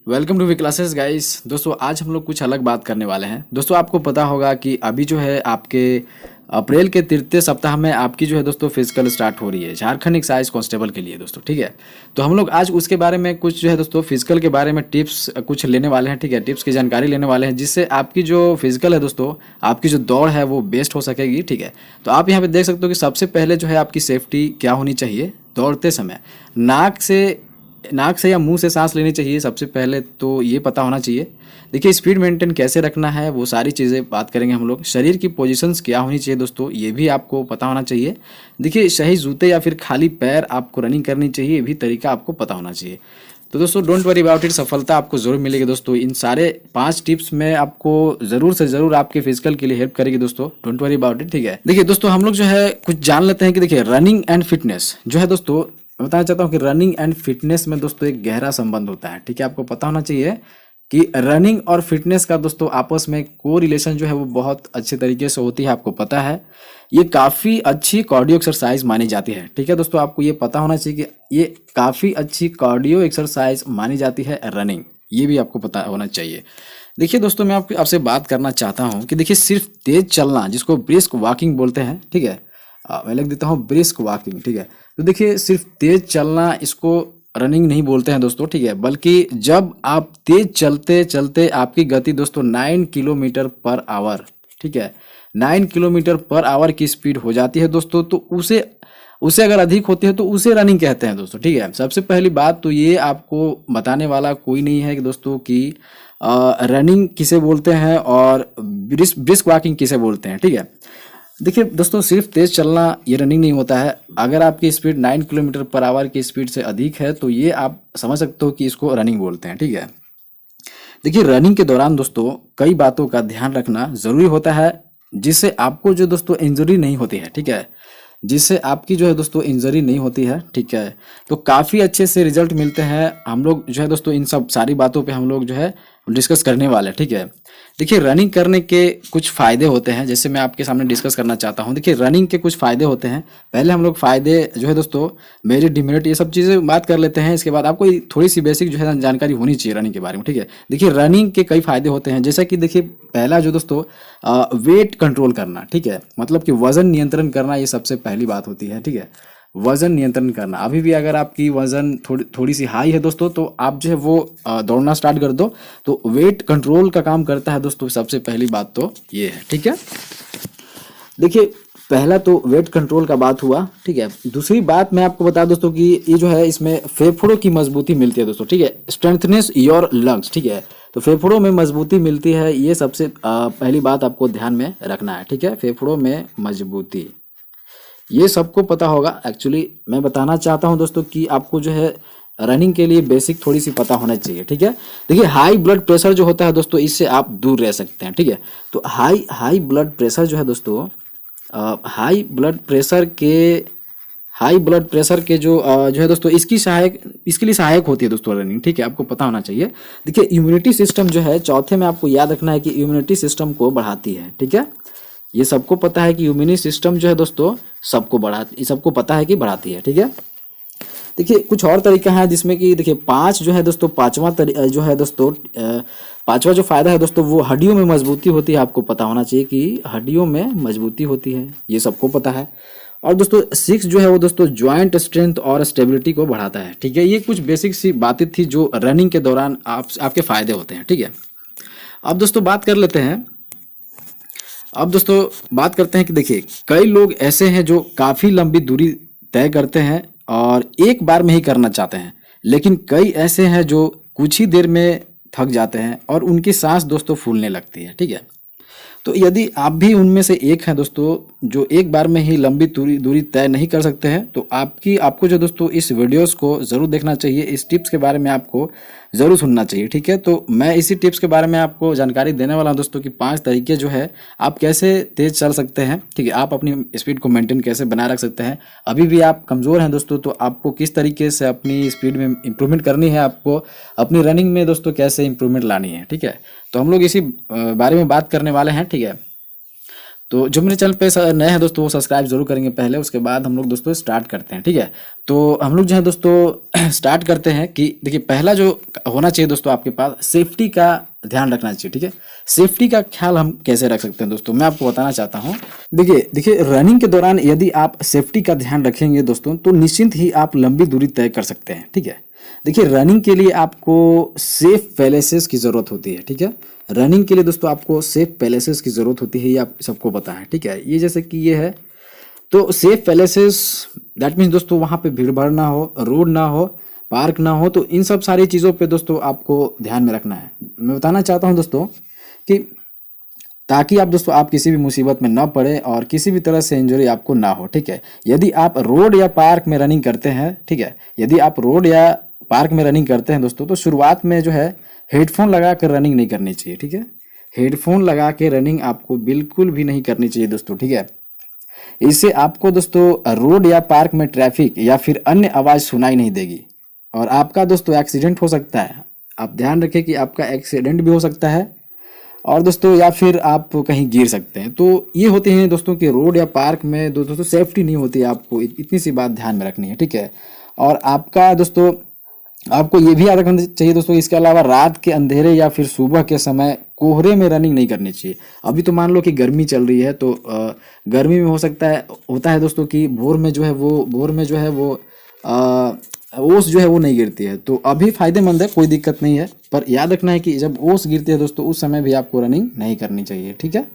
Welcome to V classes guys. दोस्तों आज हम लोग कुछ अलग बात करने वाले हैं। दोस्तों आपको पता होगा कि अभी जो है आपके अप्रैल के तृतीय सप्ताह में आपकी जो है दोस्तों फिजिकल स्टार्ट हो रही है झारखंड एक्साइज कांस्टेबल के लिए दोस्तों, ठीक है। तो हम लोग आज उसके बारे में कुछ जो है दोस्तों फिजिकल के बारे में टिप्स कुछ लेने वाले हैं, ठीक है। टिप्स की जानकारी लेने वाले हैं जिससे आपकी जो फिजिकल है दोस्तों, आपकी जो दौड़ है वो बेस्ट हो सकेगी, ठीक है। तो आप यहाँ पे देख सकते हो कि सबसे पहले जो है आपकी सेफ्टी क्या होनी चाहिए दौड़ते समय। नाक से या मुंह से सांस लेनी चाहिए सबसे पहले, तो ये पता होना चाहिए। देखिए स्पीड मेंटेन कैसे रखना है वो सारी चीज़ें बात करेंगे हम लोग। शरीर की पोजीशंस क्या होनी चाहिए दोस्तों, ये भी आपको पता होना चाहिए। देखिए सही जूते या फिर खाली पैर आपको रनिंग करनी चाहिए, ये भी तरीका आपको पता होना चाहिए। तो दोस्तों डोंट वरी अबाउट इट, सफलता आपको जरूर मिलेगी दोस्तों। इन सारे 5 टिप्स में आपको जरूर से जरूर आपके फिजिकल के लिए हेल्प करेगी दोस्तों। डोंट वरी अबाउट इट, ठीक है। देखिए दोस्तों हम लोग जो है कुछ जान लेते हैं कि देखिए रनिंग एंड फिटनेस जो है दोस्तों, मैं बताना चाहता हूँ कि रनिंग एंड फिटनेस में दोस्तों एक गहरा संबंध होता है, ठीक है। आपको पता होना चाहिए कि रनिंग और फिटनेस का दोस्तों आपस में को रिलेशन जो है वो बहुत अच्छे तरीके से होती है, आपको पता है। ये काफ़ी अच्छी कार्डियो एक्सरसाइज मानी जाती है, ठीक है दोस्तों। आपको ये पता होना चाहिए कि ये काफ़ी अच्छी कार्डियो एक्सरसाइज मानी जाती है रनिंग, ये भी आपको पता होना चाहिए। देखिए दोस्तों मैं आपसे बात करना चाहता हूँ कि देखिए सिर्फ तेज चलना, जिसको ब्रिस्क वॉकिंग बोलते हैं, ठीक है। मैं लिख देता हूँ ब्रिस्क वॉकिंग, ठीक है। तो देखिए सिर्फ तेज चलना, इसको रनिंग नहीं बोलते हैं दोस्तों, ठीक है। बल्कि जब आप तेज चलते चलते आपकी गति दोस्तों 9 किलोमीटर पर आवर, ठीक है, 9 किलोमीटर पर आवर की स्पीड हो जाती है दोस्तों, तो उसे अगर अधिक होती है तो उसे रनिंग कहते हैं दोस्तों, ठीक है। सबसे पहली बात तो ये आपको बताने वाला कोई नहीं है कि दोस्तों कि रनिंग किसे बोलते हैं और ब्रिस्क वॉकिंग किसे बोलते हैं, ठीक है। देखिए दोस्तों सिर्फ तेज चलना ये रनिंग नहीं होता है। अगर आपकी स्पीड 9 किलोमीटर पर आवर की स्पीड से अधिक है तो ये आप समझ सकते हो कि इसको रनिंग बोलते हैं, ठीक है। देखिए रनिंग के दौरान दोस्तों कई बातों का ध्यान रखना जरूरी होता है, जिससे आपको जो दोस्तों इंजरी नहीं होती है, ठीक है। जिससे आपकी जो है दोस्तों इंजरी नहीं होती है, ठीक है। तो काफ़ी अच्छे से रिजल्ट मिलते हैं। हम लोग जो है दोस्तों इन सब सारी बातों पे हम लोग जो है डिस्कस करने वाले हैं, ठीक है। देखिए रनिंग करने के कुछ फ़ायदे होते हैं, जैसे मैं आपके सामने डिस्कस करना चाहता हूँ। देखिए रनिंग के कुछ फ़ायदे होते हैं। पहले हम लोग फ़ायदे जो है दोस्तों, मेरिट डिमेरिट ये सब चीज़ें बात कर लेते हैं। इसके बाद आपको थोड़ी सी बेसिक जो है जानकारी होनी चाहिए रनिंग के बारे में, ठीक है। देखिए रनिंग के कई फ़ायदे होते हैं, जैसा कि देखिए पहला जो दोस्तों वेट कंट्रोल करना, ठीक है। मतलब कि वजन नियंत्रण करना, ये सबसे पहली बात होती है, ठीक है। वजन नियंत्रण करना, अभी भी अगर आपकी वजन थोड़ी सी हाई है दोस्तों, तो आप जो है वो दौड़ना स्टार्ट कर दो, तो वेट कंट्रोल का काम करता है दोस्तों। सबसे पहली बात तो ये है, ठीक है। देखिए पहला तो वेट कंट्रोल का बात हुआ, ठीक है। दूसरी बात मैं आपको बता दोस्तों कि ये जो है इसमें फेफड़ों की मजबूती मिलती है दोस्तों, ठीक है। स्ट्रेंथनेस योर लंग्स, ठीक है। तो फेफड़ों में मजबूती मिलती है, ये सबसे पहली बात आपको ध्यान में रखना है, ठीक है। फेफड़ों में मजबूती, ये सबको पता होगा। एक्चुअली मैं बताना चाहता हूं दोस्तों कि आपको जो है रनिंग के लिए बेसिक थोड़ी सी पता होना चाहिए, ठीक है। देखिए हाई ब्लड प्रेशर जो होता है दोस्तों, इससे आप दूर रह सकते हैं, ठीक है। तो हाई ब्लड प्रेशर जो है दोस्तों, हाई ब्लड प्रेशर के जो है दोस्तों इसके लिए सहायक होती है दोस्तों रनिंग, ठीक है। आपको पता होना चाहिए। देखिए इम्यूनिटी सिस्टम जो है, चौथे में आपको याद रखना है कि इम्यूनिटी सिस्टम को बढ़ाती है, ठीक है। ये सबको पता है कि इम्यूनिटी सिस्टम जो है दोस्तों सबको पता है कि बढ़ाती है, ठीक है। देखिए कुछ और तरीका है जिसमें कि देखिए 5 जो है दोस्तों, जो है दोस्तों 5वां जो फायदा है दोस्तों, वो हड्डियों में मजबूती होती है। आपको पता होना चाहिए कि हड्डियों में मजबूती होती है, ये सबको पता है। और दोस्तों 6 जो है वो दोस्तों ज्वाइंट स्ट्रेंथ और स्टेबिलिटी को बढ़ाता है, ठीक है। ये कुछ बेसिक सी बातें थी जो रनिंग के दौरान आपके फायदे होते हैं, ठीक है। अब दोस्तों बात करते हैं कि देखिए कई लोग ऐसे हैं जो काफ़ी लंबी दूरी तय करते हैं और एक बार में ही करना चाहते हैं, लेकिन कई ऐसे हैं जो कुछ ही देर में थक जाते हैं और उनकी सांस दोस्तों फूलने लगती है, ठीक है। तो यदि आप भी उनमें से एक हैं दोस्तों जो एक बार में ही लंबी दूरी तय नहीं कर सकते हैं, तो आपको जो दोस्तों इस वीडियोस को ज़रूर देखना चाहिए। इस टिप्स के बारे में आपको ज़रूर सुनना चाहिए, ठीक है। तो मैं इसी टिप्स के बारे में आपको जानकारी देने वाला हूं दोस्तों कि 5 तरीके जो है आप कैसे तेज़ चल सकते हैं, ठीक है। आप अपनी स्पीड को मेंटेन कैसे बनाए रख सकते हैं। अभी भी आप कमज़ोर हैं दोस्तों, तो आपको किस तरीके से अपनी स्पीड में इंप्रूवमेंट करनी है, आपको अपनी रनिंग में दोस्तों कैसे इंप्रूवमेंट लानी है, ठीक है। तो हम लोग इसी बारे में बात करने वाले हैं, ठीक है। तो जो मेरे चैनल पे नए हैं दोस्तों वो सब्सक्राइब जरूर करेंगे पहले, उसके बाद हम लोग दोस्तों स्टार्ट करते हैं। ठीक है, तो हम लोग जो है दोस्तों स्टार्ट करते हैं कि देखिए पहला जो होना चाहिए दोस्तों आपके पास सेफ्टी का ध्यान रखना चाहिए। ठीक है, सेफ्टी का ख्याल हम कैसे रख सकते हैं दोस्तों, मैं आपको बताना चाहता हूँ। देखिए देखिए रनिंग के दौरान यदि आप सेफ्टी का ध्यान रखेंगे दोस्तों तो निश्चिंत ही आप लंबी दूरी तय कर सकते हैं। ठीक है, देखिए रनिंग के लिए आपको सेफ पैलेसेस की ज़रूरत होती है। ठीक है, रनिंग के लिए दोस्तों आपको सेफ पैलेसेस की ज़रूरत होती है, ये आप सबको पता है। ठीक है, ये जैसे कि ये है तो सेफ पैलेसेस दैट मीन्स दोस्तों वहाँ पे भीड़ भाड़ ना हो, रोड ना हो, पार्क ना हो, तो इन सब सारी चीज़ों पे दोस्तों आपको ध्यान में रखना है। मैं बताना चाहता हूँ दोस्तों कि ताकि आप दोस्तों आप किसी भी मुसीबत में ना पड़े और किसी भी तरह से इंजरी आपको ना हो। ठीक है, यदि आप रोड या पार्क में रनिंग करते हैं, ठीक है, यदि आप रोड या पार्क में रनिंग करते हैं दोस्तों तो शुरुआत में जो है हेडफोन लगा कर रनिंग नहीं करनी चाहिए। ठीक है, हेडफोन लगा के रनिंग आपको बिल्कुल भी नहीं करनी चाहिए दोस्तों। ठीक है, इससे आपको दोस्तों रोड या पार्क में ट्रैफिक या फिर अन्य आवाज़ सुनाई नहीं देगी और आपका दोस्तों एक्सीडेंट हो सकता है। आप ध्यान रखें कि आपका एक्सीडेंट भी हो सकता है और दोस्तों या फिर आप कहीं गिर सकते हैं। तो ये होते हैं दोस्तों कि रोड या पार्क में दोस्तों सेफ्टी नहीं होती है, आपको इतनी सी बात ध्यान में रखनी है। ठीक है, और आपका दोस्तों आपको ये भी याद रखना चाहिए दोस्तों, इसके अलावा रात के अंधेरे या फिर सुबह के समय कोहरे में रनिंग नहीं करनी चाहिए। अभी तो मान लो कि गर्मी चल रही है तो गर्मी में हो सकता है होता है दोस्तों कि भोर में जो है वो ओस जो है वो नहीं गिरती है, तो अभी फायदेमंद है, कोई दिक्कत नहीं है। पर याद रखना है कि जब ओस गिरती है दोस्तों उस समय भी आपको रनिंग नहीं करनी चाहिए। ठीक है,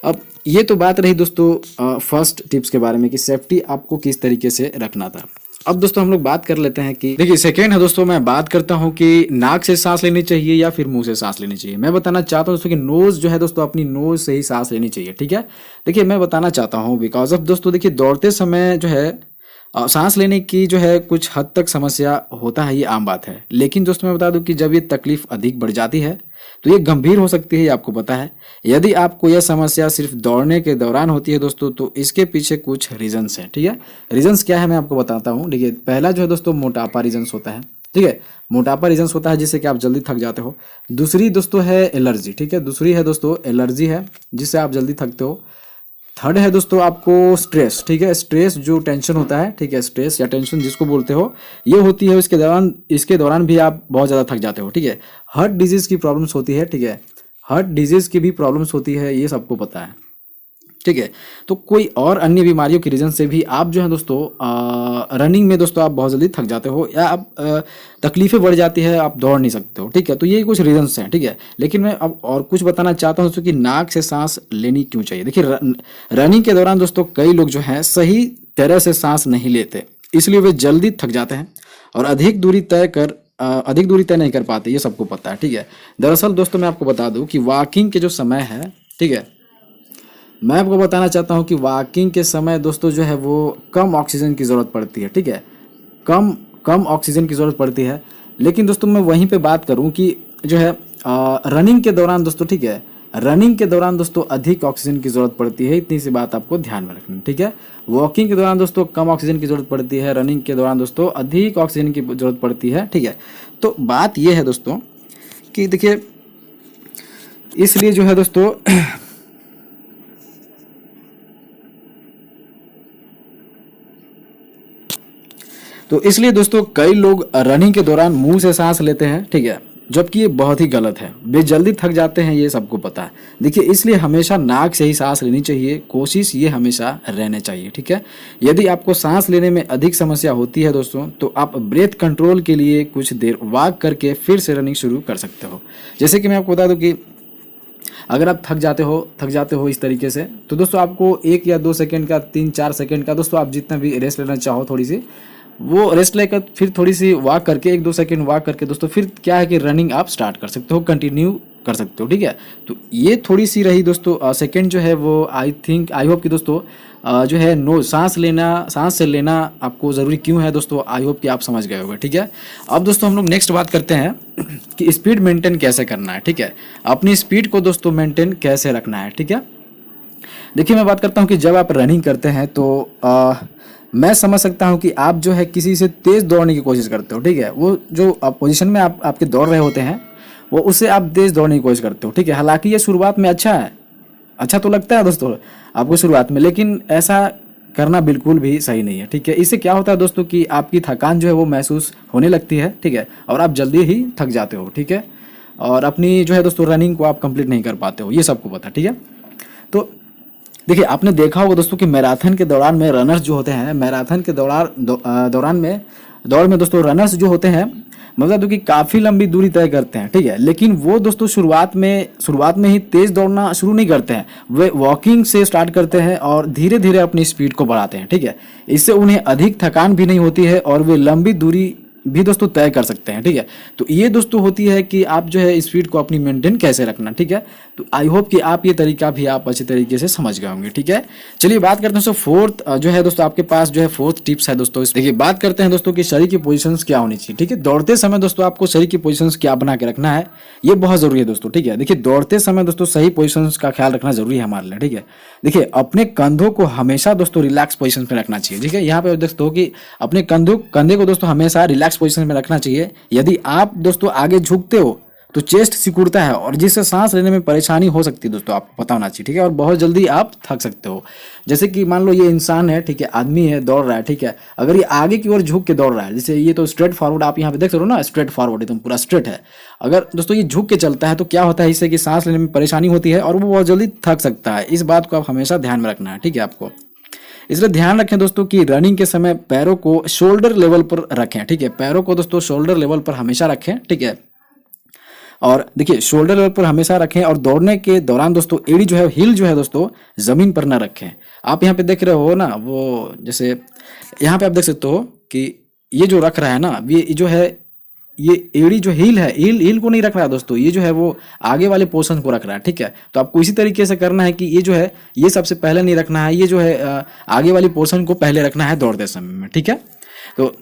अब ये तो बात रही दोस्तों फर्स्ट टिप्स के बारे में कि सेफ्टी आपको किस तरीके से रखना था। अब दोस्तों हम लोग बात कर लेते हैं कि देखिए सेकेंड है दोस्तों, मैं बात करता हूँ कि नाक से सांस लेनी चाहिए या फिर मुंह से सांस लेनी चाहिए। मैं बताना चाहता हूँ दोस्तों कि नोज जो है दोस्तों अपनी नोज से ही सांस लेनी चाहिए। ठीक है, देखिए मैं बताना चाहता हूँ बिकॉज ऑफ दोस्तों देखिए दौड़ते समय जो है सांस लेने की जो है कुछ हद तक समस्या होता है, ये आम बात है। लेकिन दोस्तों मैं बता दूं कि जब ये तकलीफ अधिक बढ़ जाती है तो ये गंभीर हो सकती है, ये आपको पता है। यदि आपको यह समस्या सिर्फ दौड़ने के दौरान होती है दोस्तों तो इसके पीछे कुछ रीजंस हैं। ठीक है, रीजंस क्या है मैं आपको बताता हूँ। देखिए पहला जो है दोस्तों मोटापा रीजंस होता है। ठीक है, मोटापा रीजंस होता है जिससे कि आप जल्दी थक जाते हो। दूसरी दोस्तों है एलर्जी। ठीक है, दूसरी है दोस्तों एलर्जी है जिससे आप जल्दी थकते हो। थर्ड है दोस्तों आपको स्ट्रेस। ठीक है, स्ट्रेस जो टेंशन होता है, ठीक है, स्ट्रेस या टेंशन जिसको बोलते हो ये होती है, इसके दौरान भी आप बहुत ज़्यादा थक जाते हो। ठीक है, हार्ट डिजीज़ की प्रॉब्लम्स होती है। ठीक है, हार्ट डिजीज़ की भी प्रॉब्लम्स होती है, ये सबको पता है। ठीक है, तो कोई और अन्य बीमारियों के रीजन से भी आप जो है दोस्तों रनिंग में दोस्तों आप बहुत जल्दी थक जाते हो या आप तकलीफें बढ़ जाती है, आप दौड़ नहीं सकते हो। ठीक है, तो ये कुछ रीजंस हैं। ठीक है, लेकिन मैं अब और कुछ बताना चाहता हूँ दोस्तों कि नाक से सांस लेनी क्यों चाहिए। देखिए रनिंग के दौरान दोस्तों कई लोग जो हैं सही तरह से सांस नहीं लेते, इसलिए वे जल्दी थक जाते हैं और अधिक दूरी तय नहीं कर पाते, ये सबको पता है। ठीक है, दरअसल दोस्तों मैं आपको बता दूं कि वॉकिंग के जो समय है, ठीक है, मैं आपको बताना चाहता हूं कि वॉकिंग के समय दोस्तों जो है वो कम ऑक्सीजन की ज़रूरत पड़ती है। ठीक है, कम ऑक्सीजन की ज़रूरत पड़ती है। लेकिन दोस्तों मैं वहीं पे बात करूं कि जो है रनिंग के दौरान दोस्तों, ठीक है, रनिंग के दौरान दोस्तों अधिक ऑक्सीजन की ज़रूरत पड़ती है, इतनी सी बात आपको ध्यान में रखनी। ठीक है, वॉकिंग के दौरान दोस्तों कम ऑक्सीजन की ज़रूरत पड़ती है, रनिंग के दौरान दोस्तों अधिक ऑक्सीजन की ज़रूरत पड़ती है। ठीक है, तो बात यह है दोस्तों कि देखिए इसलिए जो है दोस्तों तो इसलिए दोस्तों कई लोग रनिंग के दौरान मुंह से सांस लेते हैं। ठीक है, जबकि ये बहुत ही गलत है, वे जल्दी थक जाते हैं, ये सबको पता है। देखिए इसलिए हमेशा नाक से ही सांस लेनी चाहिए, कोशिश ये हमेशा रहने चाहिए। ठीक है, यदि आपको सांस लेने में अधिक समस्या होती है दोस्तों तो आप ब्रेथ कंट्रोल के लिए कुछ देर वॉक करके फिर से रनिंग शुरू कर सकते हो। जैसे कि मैं आपको बता दूं कि अगर आप थक जाते हो इस तरीके से तो दोस्तों आपको 1 या 2 सेकंड का, 3-4 सेकंड का दोस्तों आप जितना भी रेस्ट लेना चाहो थोड़ी सी वो रेस्ट लेकर फिर थोड़ी सी वॉक करके 1-2 सेकंड वॉक करके दोस्तों फिर क्या है कि रनिंग आप स्टार्ट कर सकते हो, कंटिन्यू कर सकते हो। ठीक है, तो ये थोड़ी सी रही दोस्तों सेकंड जो है वो आई होप कि दोस्तों जो है सांस से लेना आपको ज़रूरी क्यों है दोस्तों, आई होप कि आप समझ गए होंगे। ठीक है, अब दोस्तों हम लोग नेक्स्ट बात करते हैं कि स्पीड मेंटेन कैसे करना है। ठीक है, अपनी स्पीड को दोस्तों मेंटेन कैसे रखना है। ठीक है, देखिए मैं बात करता हूँ कि जब आप रनिंग करते हैं तो मैं समझ सकता हूँ कि आप जो है किसी से तेज़ दौड़ने की कोशिश करते हो। ठीक है, वो जो पोजीशन में आपके दौड़ रहे होते हैं वो उससे आप तेज़ दौड़ने की कोशिश करते हो। ठीक है, हालांकि ये शुरुआत में अच्छा है, अच्छा तो लगता है दोस्तों आपको शुरुआत में, लेकिन ऐसा करना बिल्कुल भी सही नहीं है, ठीक है। इससे क्या होता है दोस्तों कि आपकी थकान जो है वो महसूस होने लगती है, ठीक है, और आप जल्दी ही थक जाते हो, ठीक है, और अपनी जो है दोस्तों रनिंग को आप कंप्लीट नहीं कर पाते हो, ये सबको पता है, ठीक है। तो देखिए आपने देखा होगा दोस्तों कि मैराथन के दौरान में रनर्स जो होते हैं, मैराथन के दौरान में दौड़ में दोस्तों रनर्स जो होते हैं, मतलब तो कि काफ़ी लंबी दूरी तय करते हैं, ठीक है, लेकिन वो दोस्तों शुरुआत में ही तेज़ दौड़ना शुरू नहीं करते हैं, वे वॉकिंग से स्टार्ट करते हैं और धीरे धीरे अपनी स्पीड को बढ़ाते हैं, ठीक है। इससे उन्हें अधिक थकान भी नहीं होती है और वे लंबी दूरी भी दोस्तों तय कर सकते हैं, ठीक है। तो ये दोस्तों होती है कि आप जो है स्पीड को अपनी मेंटेन कैसे रखना, ठीक है। तो आई होप कि आप ये तरीका भी आप अच्छे तरीके से समझ गए होंगे, ठीक है। चलिए बात करते हैं दोस्तों फोर्थ जो है दोस्तों आपके पास जो है फोर्थ टिप्स है दोस्तों। देखिए बात करते हैं दोस्तों कि शरीर की पोजीशंस क्या होनी चाहिए, ठीक है। दौड़ते समय दोस्तों आपको शरीर की पोजीशंस क्या बना के रखना है, ये बहुत जरूरी है दोस्तों, ठीक है। देखिए दौड़ते समय दोस्तों सही पोजीशंस का ख्याल रखना जरूरी है हमारे लिए, ठीक है। देखिए अपने कंधों को हमेशा दोस्तों रिलैक्स पोजीशन में रखना चाहिए, ठीक है। यहाँ पे दोस्तों कि अपने कंधे को दोस्तों हमेशा रिलैक्स पोजीशन में रखना चाहिए। यदि आप दोस्तों आगे झुकते हो तो चेस्ट सिकुड़ता है और जिससे सांस लेने में परेशानी हो सकती है दोस्तों, आपको पता होना चाहिए, ठीक है, और बहुत जल्दी आप थक सकते हो। जैसे कि मान लो ये इंसान है, ठीक है, आदमी है, दौड़ रहा है, ठीक है, अगर ये आगे की ओर झुक के दौड़ रहा है, जैसे ये तो स्ट्रेट फॉरवर्ड आप यहाँ पे देख सकते हो ना, स्ट्रेट फॉरवर्ड एकदम पूरा स्ट्रेट है। अगर दोस्तों ये झुक के चलता है तो क्या होता है, इससे कि सांस लेने में परेशानी होती है और वो बहुत जल्दी थक सकता है। इस बात को आप हमेशा ध्यान में रखना है, ठीक है आपको। इसलिए ध्यान रखें दोस्तों कि रनिंग के समय पैरों को शोल्डर लेवल पर रखें, ठीक है, पैरों को दोस्तों शोल्डर लेवल पर हमेशा रखें, ठीक है। और देखिए शोल्डर लेवल पर हमेशा रखें और दौड़ने के दौरान दोस्तों एड़ी जो है, हिल जो है दोस्तों जमीन पर ना रखें। आप यहाँ पे देख रहे हो ना, वो जैसे यहाँ पे आप देख सकते हो कि ये जो रख रहा है ना, ये जो है, ये एड़ी जो हील है, हील को नहीं रख रहा है दोस्तों, ये जो है वो आगे वाले पोर्शन को रख रहा है, ठीक है। तो आपको इसी तरीके से करना है कि ये जो है ये सबसे पहले नहीं रखना है, ये जो है आगे वाली पोर्शन को पहले रखना है दौड़ते समय में, ठीक है। तो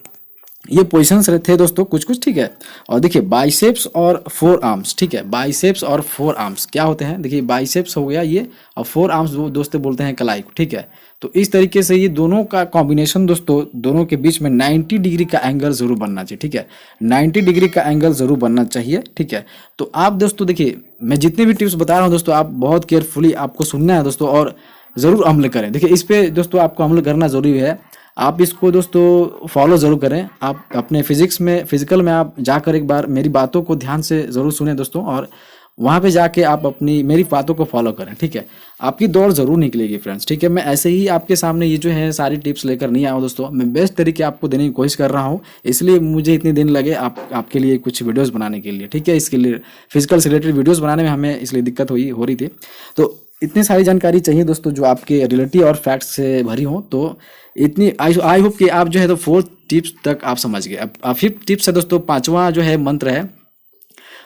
ये पोजिशंस थे दोस्तों कुछ कुछ, ठीक है। और देखिए बाइसेप्स और फोर आर्म्स, ठीक है, बाइसेप्स और फोर आर्म्स क्या होते हैं, देखिए बाइसेप्स हो गया ये, और फोर आर्म्स वो दोस्तों बोलते हैं कलाई को, ठीक है। तो इस तरीके से ये दोनों का कॉम्बिनेशन दोस्तों, दोनों के बीच में 90 डिग्री का एंगल जरूर बनना चाहिए, ठीक है, 90 डिग्री का एंगल जरूर बनना चाहिए, ठीक है। तो आप दोस्तों देखिए मैं जितने भी टिप्स बता रहा हूँ दोस्तों, आप बहुत केयरफुली आपको सुनना है दोस्तों और ज़रूर अमल करें। देखिए इस पे दोस्तों आपको अमल करना ज़रूरी है, आप इसको दोस्तों फॉलो ज़रूर करें। आप अपने फिजिकल में आप जाकर एक बार मेरी बातों को ध्यान से ज़रूर सुने दोस्तों, और वहाँ पे जाके आप अपनी मेरी बातों को फॉलो करें, ठीक है। आपकी दौड़ ज़रूर निकलेगी फ्रेंड्स, ठीक है। मैं ऐसे ही आपके सामने ये जो है सारी टिप्स लेकर नहीं आया हूँ दोस्तों, मैं बेस्ट तरीके आपको देने की कोशिश कर रहा हूँ, इसलिए मुझे इतने दिन लगे आपके लिए कुछ वीडियोस बनाने के लिए, ठीक है। इसके लिए फिजिकल से रिलेटेड वीडियोस बनाने में हमें इसलिए दिक्कत हो रही थी। तो इतनी सारी जानकारी चाहिए दोस्तों जो आपके रियलिटी और फैक्ट्स से भरी हो। तो इतनी आई होप कि आप जो है तो फोर्थ टिप्स तक आप समझ गए। अब फिफ्थ टिप्स है दोस्तों, पांचवा जो है मंत्र है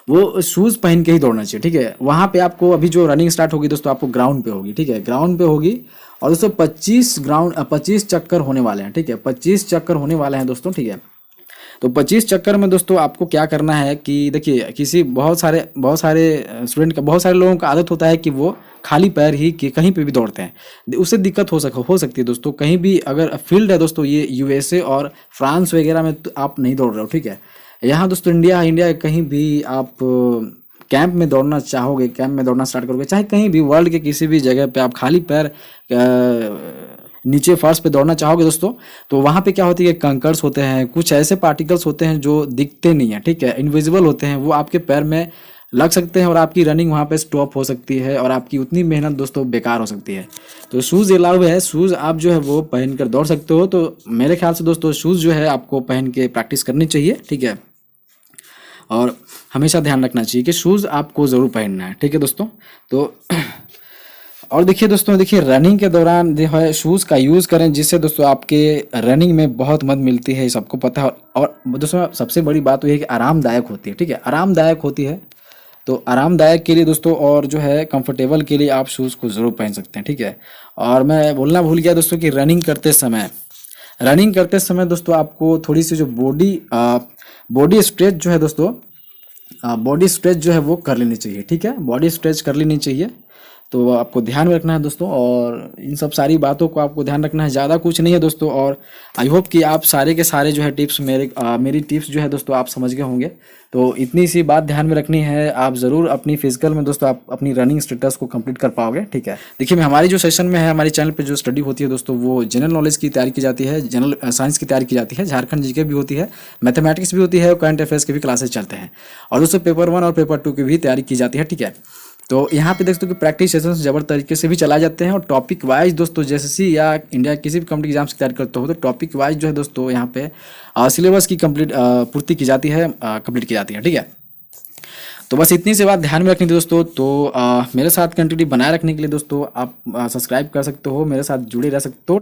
वो शूज़ पहन के ही दौड़ना चाहिए, ठीक है। वहाँ पे आपको अभी जो रनिंग स्टार्ट होगी दोस्तों आपको ग्राउंड पे होगी, ठीक है, ग्राउंड पे होगी, और दोस्तों 25 चक्कर होने वाले हैं, ठीक है, 25 चक्कर होने वाले हैं दोस्तों, ठीक है। तो 25 चक्कर में दोस्तों आपको क्या करना है कि देखिए बहुत सारे स्टूडेंट का, बहुत सारे लोगों का आदत होता है कि वो खाली पैर ही कि कहीं पे भी दौड़ते हैं, उससे दिक्कत हो सकती है दोस्तों। कहीं भी अगर फील्ड है दोस्तों, ये यूएसए और फ्रांस वगैरह में तो आप नहीं दौड़ रहे हो, ठीक है। यहाँ दोस्तों इंडिया कहीं भी आप कैंप में दौड़ना चाहोगे, कैंप में दौड़ना स्टार्ट करोगे, चाहे कहीं भी वर्ल्ड के किसी भी जगह पे आप खाली पैर नीचे फर्श पे दौड़ना चाहोगे दोस्तों, तो वहाँ पे क्या होती है, कंकर्स होते हैं, कुछ ऐसे पार्टिकल्स होते हैं जो दिखते नहीं है, ठीक है, इनविजिबल होते हैं, वो आपके पैर में लग सकते हैं और आपकी रनिंग वहाँ पे स्टॉप हो सकती है और आपकी उतनी मेहनत दोस्तों बेकार हो सकती है। तो शूज़ अलाउ है, शूज़ आप जो है वो पहन कर दौड़ सकते हो। तो मेरे ख्याल से दोस्तों शूज़ जो है आपको पहन के प्रैक्टिस करनी चाहिए, ठीक है, और हमेशा ध्यान रखना चाहिए कि शूज़ आपको ज़रूर पहनना है, ठीक है दोस्तों। तो और देखिए दोस्तों, देखिए रनिंग के दौरान जो है शूज़ का यूज़ करें, जिससे दोस्तों आपके रनिंग में बहुत मदद मिलती है, सबको पता है। और दोस्तों सबसे बड़ी बात तो ये है कि आरामदायक होती है, ठीक है, आरामदायक होती है। तो आरामदायक के लिए दोस्तों और जो है कंफर्टेबल के लिए आप शूज़ को ज़रूर पहन सकते हैं, ठीक है। और मैं बोलना भूल गया दोस्तों कि रनिंग करते समय दोस्तों आपको थोड़ी सी जो बॉडी स्ट्रेच जो है दोस्तों, बॉडी स्ट्रेच जो है वो कर लेनी चाहिए, ठीक है, बॉडी स्ट्रेच कर लेनी चाहिए। तो आपको ध्यान में रखना है दोस्तों, और इन सब सारी बातों को आपको ध्यान रखना है, ज़्यादा कुछ नहीं है दोस्तों। और आई होप कि आप सारे के सारे जो है टिप्स मेरी टिप्स जो है दोस्तों आप समझ गए होंगे। तो इतनी सी बात ध्यान में रखनी है, आप ज़रूर अपनी फिजिकल में दोस्तों आप अपनी रनिंग स्टेटस को कंप्लीट कर पाओगे, ठीक है। देखिए, हमारी जो सेशन में है, हमारे चैनल पे जो स्टडी होती है दोस्तों, वो जनरल नॉलेज की तैयारी की जाती है, जनरल साइंस की तैयारी की जाती है, झारखंड जीके भी होती है, मैथमेटिक्स भी होती है, और करंट अफेयर्स के भी क्लासेस चलते हैं, और दोस्तों पेपर 1 और पेपर 2 की भी तैयारी की जाती है, ठीक है। तो यहाँ पे दोस्तों कि प्रैक्टिस सेशन जबर तरीके से भी चलाए जाते हैं, और टॉपिक वाइज दोस्तों जैसे या इंडिया किसी भी कॉम्पिटिटिव एग्जाम्स की तैयारी करते हो तो टॉपिक वाइज जो है दोस्तों यहाँ पे सिलेबस की पूर्ति की जाती है, कंप्लीट की जाती है, ठीक है। तो बस इतनी सी बात ध्यान में रखनी थी दोस्तों। तो मेरे साथ कंटिन्यू बनाए रखने के लिए दोस्तों आप सब्सक्राइब कर सकते हो, मेरे साथ जुड़े रह सकते हो।